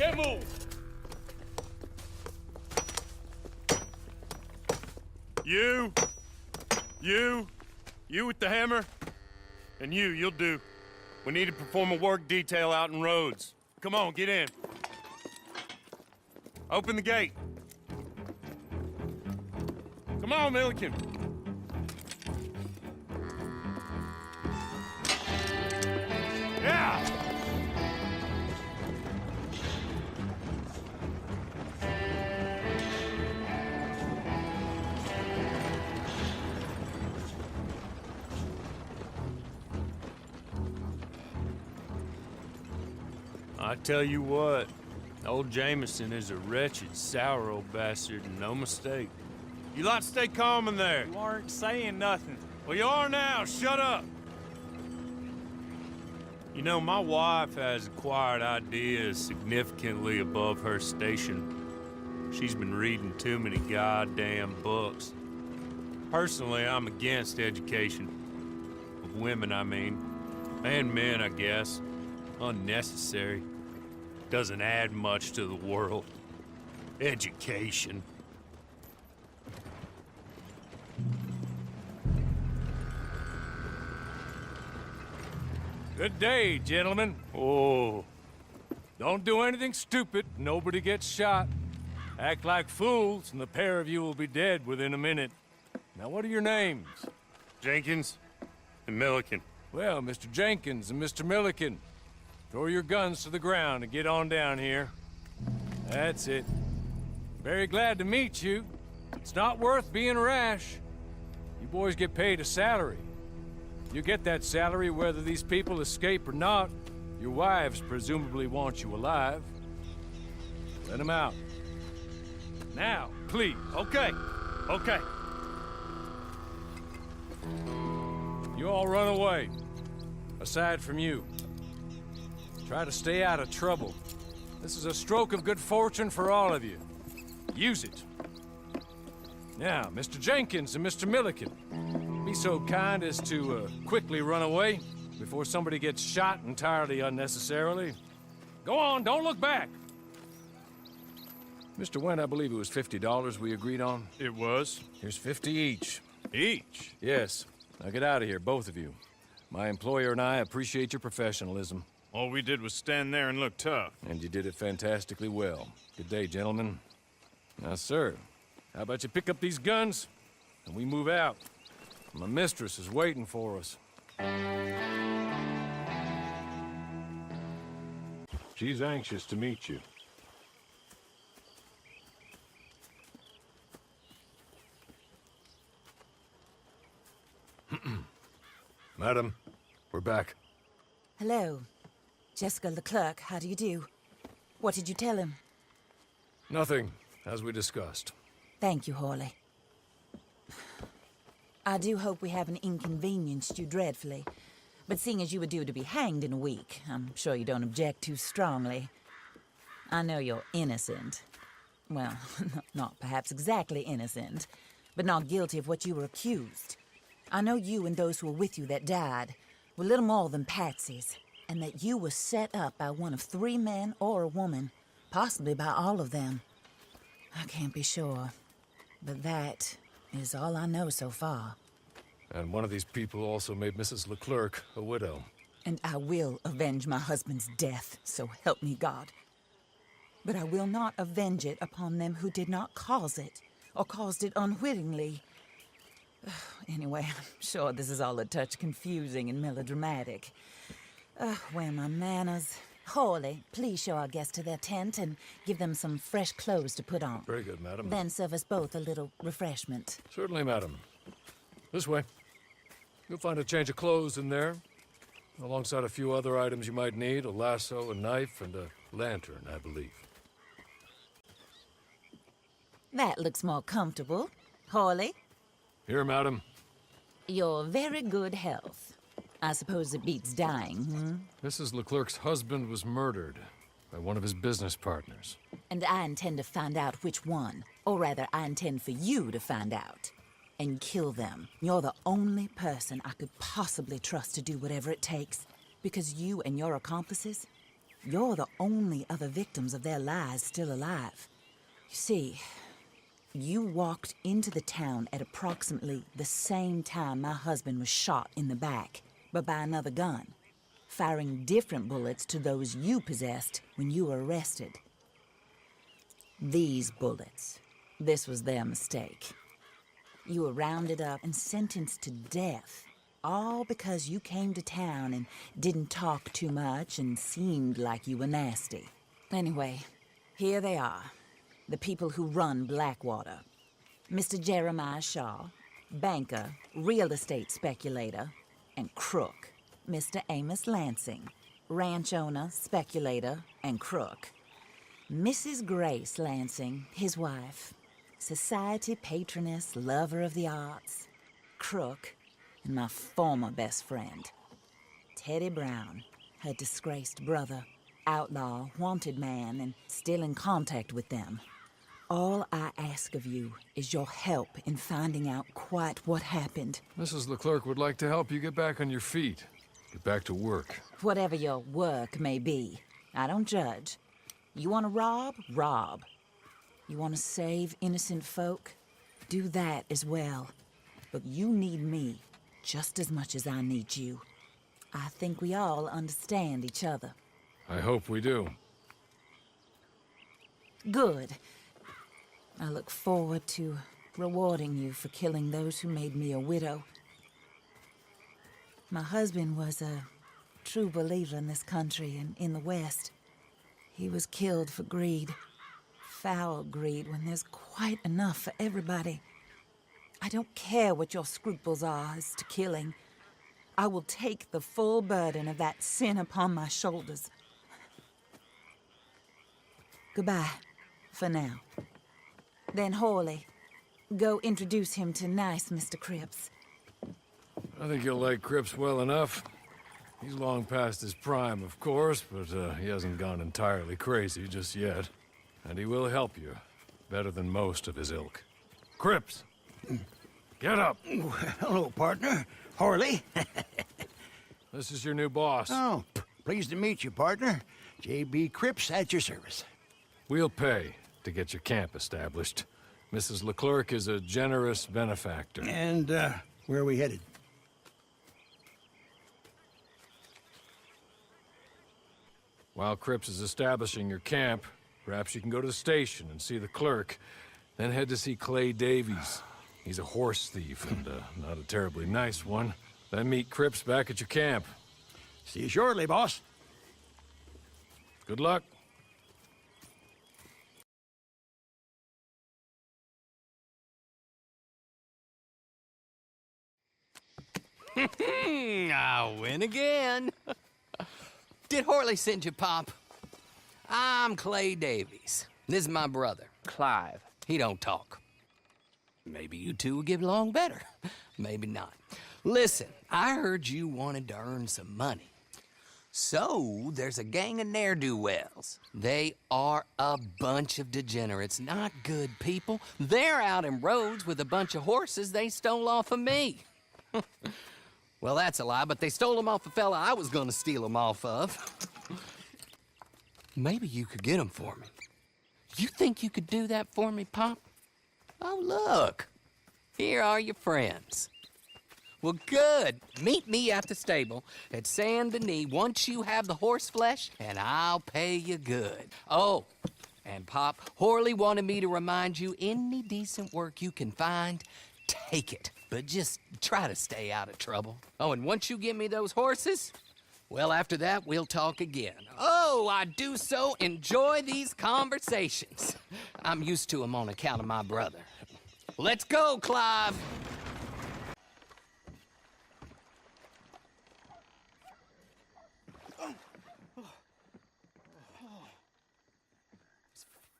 Get moved! You with the hammer? And you'll do. We need to perform a work detail out in Rhodes. Come on, get in. Open the gate. Come on, Milliken. Yeah! I tell you what, old Jameson is a wretched, sour old bastard, and no mistake. You lot stay calm in there. You aren't saying nothing. Well, you are now. Shut up. You know, my wife has acquired ideas significantly above her station. She's been reading too many goddamn books. Personally, I'm against education. Of women, I mean. And men, I guess. Unnecessary. Doesn't add much to the world. Education. Good day, gentlemen. Oh. Don't do anything stupid. Nobody gets shot. Act like fools, and the pair of you will be dead within a minute. Now, what are your names? Jenkins and Milliken. Well, Mr. Jenkins and Mr. Milliken, throw your guns to the ground and get on down here. That's it. Very glad to meet you. It's not worth being rash. You boys get paid a salary. You get that salary whether these people escape or not. Your wives presumably want you alive. Let them out. Now, please. Okay. Okay. You all run away. Aside from you. Try to stay out of trouble. This is a stroke of good fortune for all of you. Use it. Now, Mr. Jenkins and Mr. Milliken, be so kind as to quickly run away before somebody gets shot entirely unnecessarily. Go on, don't look back. Mr. Wendt, I believe it was $50 we agreed on. It was. Here's 50 each. Each? Yes. Now get out of here, both of you. My employer and I appreciate your professionalism. All we did was stand there and look tough. And you did it fantastically well. Good day, gentlemen. Now, sir, how about you pick up these guns and we move out? My mistress is waiting for us. She's anxious to meet you. Madam, we're back. Hello. Jessica Leclerc, how do you do? What did you tell him? Nothing, as we discussed. Thank you, Hawley. I do hope we haven't inconvenienced you dreadfully. But seeing as you were due to be hanged in a week, I'm sure you don't object too strongly. I know you're innocent. Well, not perhaps exactly innocent, but not guilty of what you were accused. I know you and those who were with you that died were little more than patsies, and that you were set up by one of 3 men or a woman, possibly by all of them. I can't be sure, but that is all I know so far. And one of these people also made Mrs. Leclerc a widow. And I will avenge my husband's death, so help me God. But I will not avenge it upon them who did not cause it, or caused it unwittingly. Anyway, I'm sure this is all a touch confusing and melodramatic. Where are my manners? Hawley, please show our guests to their tent and give them some fresh clothes to put on. Very good, madam. Then serve us both a little refreshment. Certainly, madam. This way. You'll find a change of clothes in there, alongside a few other items you might need, a lasso, a knife, and a lantern, I believe. That looks more comfortable. Hawley? Here, madam. Your very good health. I suppose it beats dying, hmm? Mrs. Leclerc's husband was murdered by one of his business partners. And I intend to find out which one. Or rather, I intend for you to find out. And kill them. You're the only person I could possibly trust to do whatever it takes. Because you and your accomplices, You're the only other victims of their lies still alive. You see, you walked into the town at approximately the same time my husband was shot in the back, but by another gun, firing different bullets to those you possessed when you were arrested. These bullets, this was their mistake. You were rounded up and sentenced to death, all because you came to town and didn't talk too much and seemed like you were nasty. Anyway, here they are, the people who run Blackwater. Mr. Jeremiah Shaw, banker, real estate speculator, and crook. Mr. Amos Lansing, ranch owner, speculator, and crook. Mrs. Grace Lansing, his wife, society patroness, lover of the arts, crook, and my former best friend, Teddy Brown, her disgraced brother, outlaw, wanted man, and still in contact with them. All I ask of you is your help in finding out quite what happened. Mrs. Leclerc would like to help you get back on your feet. Get back to work. Whatever your work may be, I don't judge. You want to rob? Rob. You want to save innocent folk? Do that as well. But you need me just as much as I need you. I think we all understand each other. I hope we do. Good. I look forward to rewarding you for killing those who made me a widow. My husband was a true believer in this country and in the West. He was killed for greed. Foul greed when there's quite enough for everybody. I don't care what your scruples are as to killing. I will take the full burden of that sin upon my shoulders. Goodbye, for now. Then Hawley, go introduce him to nice Mr. Cripps. I think you'll like Cripps well enough. He's long past his prime, of course, but he hasn't gone entirely crazy just yet. And he will help you, better than most of his ilk. Cripps! Get up! Hello, partner. Harley. This is your new boss. Oh, pleased to meet you, partner. J.B. Cripps at your service. We'll pay to get your camp established. Mrs. Leclerc is a generous benefactor. And, where are we headed? While Cripps is establishing your camp, perhaps you can go to the station and see the clerk, then head to see Clay Davies. He's a horse thief, and not a terribly nice one. Then meet Cripps back at your camp. See you shortly, boss. Good luck. I win again. Did Horley send you, Pop? I'm Clay Davies. This is my brother, Clive. He don't talk. Maybe you two will get along better. Maybe not. Listen, I heard you wanted to earn some money. So, there's a gang of ne'er-do-wells. They are a bunch of degenerates, not good people. They're out in roads with a bunch of horses they stole off of me. Well, that's a lie, but they stole them off a fella I was gonna steal them off of. Maybe you could get them for me. You think you could do that for me, Pop? Oh, look. Here are your friends. Well, good. Meet me at the stable at Saint Denis once you have the horse flesh, and I'll pay you good. Oh, and Pop, Horley wanted me to remind you, any decent work you can find, take it. But just try to stay out of trouble. Oh, and once you give me those horses, well, after that, we'll talk again. Oh, I do so enjoy these conversations. I'm used to them on account of my brother. Let's go, Clive.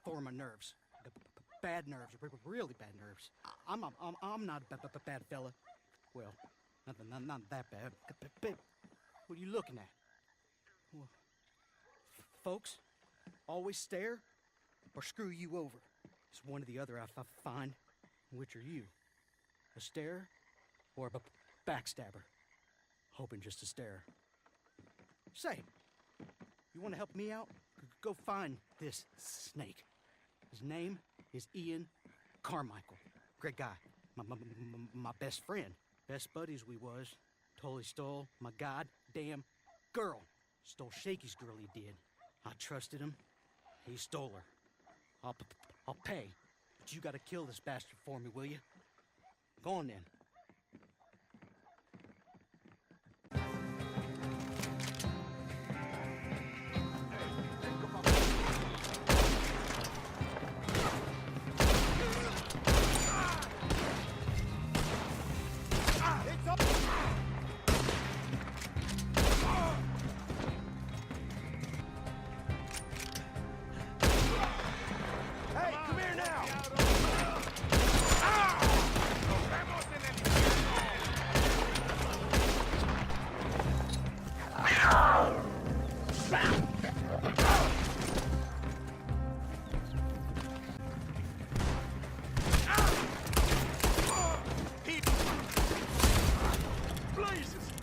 For my nerves. Bad nerves, really bad nerves. I'm not a bad fella. Well, not that bad. What are you looking at? Well, folks always stare or screw you over. It's one or the other I find. Which are you? A starer or a backstabber? Hoping just to stare. Say, You want to help me out? Go find this snake. His name is Ian Carmichael. Great guy. My best friend. Best buddies we was. Totally stole my goddamn girl. Stole Shaky's girl, he did. I trusted him. He stole her. I'll pay. But you gotta kill this bastard for me, will you? Go on then.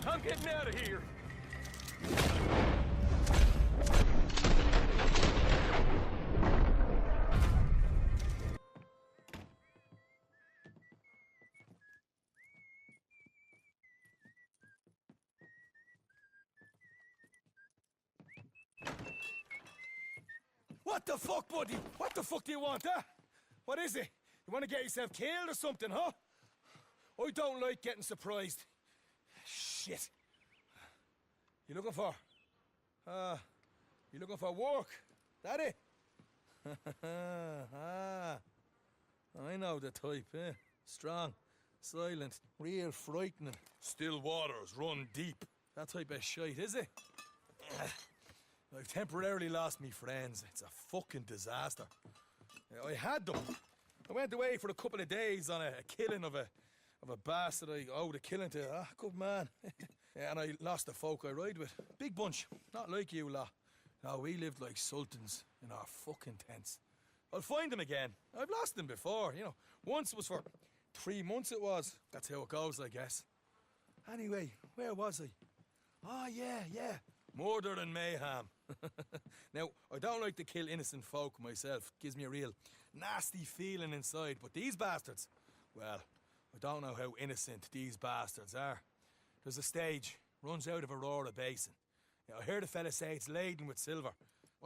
I'm getting out of here. What the fuck, buddy? What the fuck do you want, huh? What is it? You want to get yourself killed or something, huh? I don't like getting surprised. Shit. You looking for? You looking for work? That it? I know the type, eh? Strong, silent, real frightening. Still waters run deep. That type of shite, is it? I've temporarily lost me friends. It's a fucking disaster. I had them. I went away for a couple of days on a killing of a bastard I owed a killing to. Ah, good man. Yeah, and I lost the folk I ride with. Big bunch. Not like you lot. No, we lived like sultans in our fucking tents. I'll find them again. I've lost them before, you know. Once was for 3 months it was. That's how it goes, I guess. Anyway, where was I? Oh, yeah. Murder and mayhem. Now, I don't like to kill innocent folk myself. Gives me a real nasty feeling inside. But these bastards, well, I don't know how innocent these bastards are. There's a stage, runs out of Aurora Basin. I heard a fella say it's laden with silver.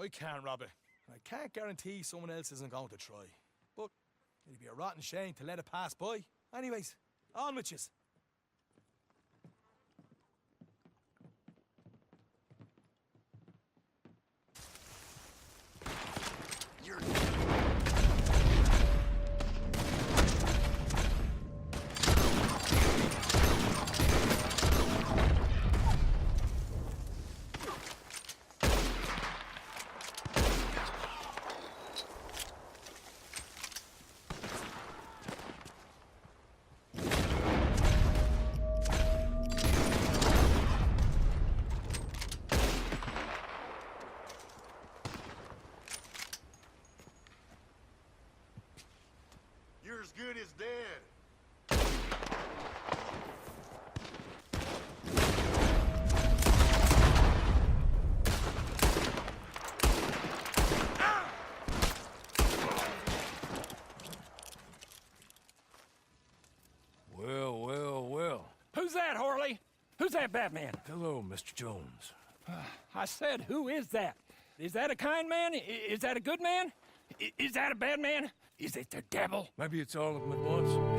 I can't rob it. I can't guarantee someone else isn't going to try. But it'd be a rotten shame to let it pass by. Anyways, on with yous. You're as good as dead. Well. Who's that, Harley? Who's that Batman? Hello, Mr. Jones. I said, who is that? Is that a kind man? Is that a good man? Is that a bad man? Is it the devil? Maybe it's all of them at once.